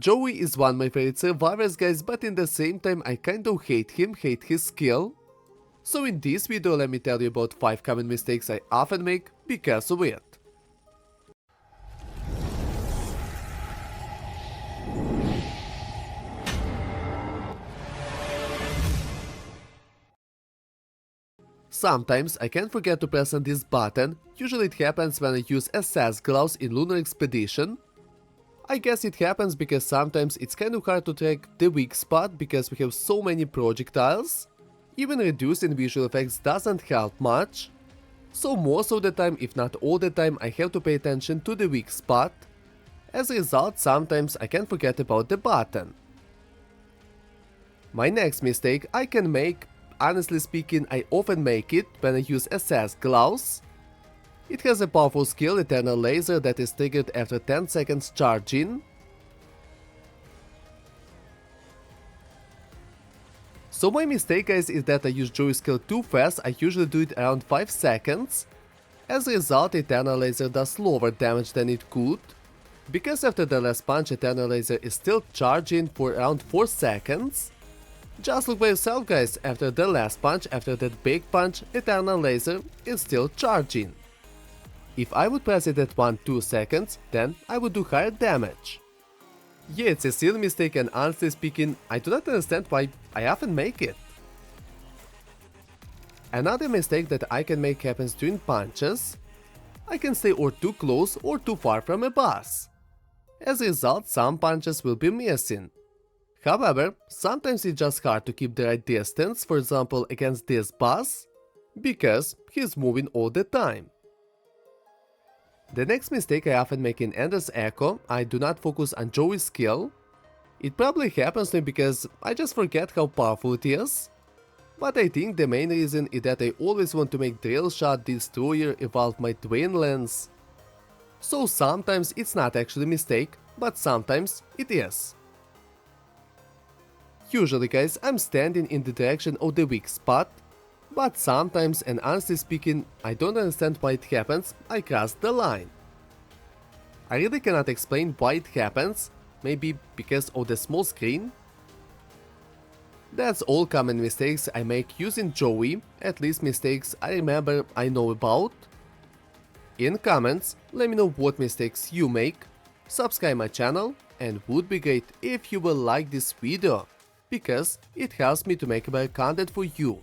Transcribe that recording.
Joey is one of my favorite survivors, guys, but in the same time I kinda hate him, hate his skill. So in this video let me tell you about 5 common mistakes I often make because of it. Sometimes I can forget to press on this button. Usually it happens when I use SS gloves in Lunar Expedition. I guess it happens because sometimes it's kinda hard to track the weak spot because we have so many projectiles. Even reducing visual effects doesn't help much. So most of the time, if not all the time, I have to pay attention to the weak spot. As a result, sometimes I can forget about the button. My next mistake I can make, honestly speaking, I often make it when I use SS gloves. It has a powerful skill, Eternal Laser, that is triggered after 10 seconds charging. So my mistake, guys, is that I use Joey's skill too fast. I usually do it around 5 seconds. As a result, Eternal Laser does lower damage than it could. Because after the last punch, Eternal Laser is still charging for around 4 seconds. Just look by yourself, guys, after the last punch, after that big punch, Eternal Laser is still charging. If I would press it at 1-2 seconds, then I would do higher damage. Yeah, it's a silly mistake, and honestly speaking, I do not understand why I often make it. Another mistake that I can make happens during punches. I can stay or too close or too far from a boss. As a result, some punches will be missing. However, sometimes it's just hard to keep the right distance, for example against this boss, because he's moving all the time. The next mistake I often make in Ender's Echo, I do not focus on Joey's skill. It probably happens to me because I just forget how powerful it is. But I think the main reason is that I always want to make Drill Shot Destroyer evolve my Twin Lens. So sometimes it's not actually a mistake, but sometimes it is. Usually, guys, I'm standing in the direction of the weak spot. But sometimes, and honestly speaking, I don't understand why it happens, I cross the line. I really cannot explain why it happens, maybe because of the small screen. That's all common mistakes I make using Joey, at least mistakes I remember I know about. In comments, let me know what mistakes you make, subscribe my channel, and would be great if you will like this video, because it helps me to make better content for you.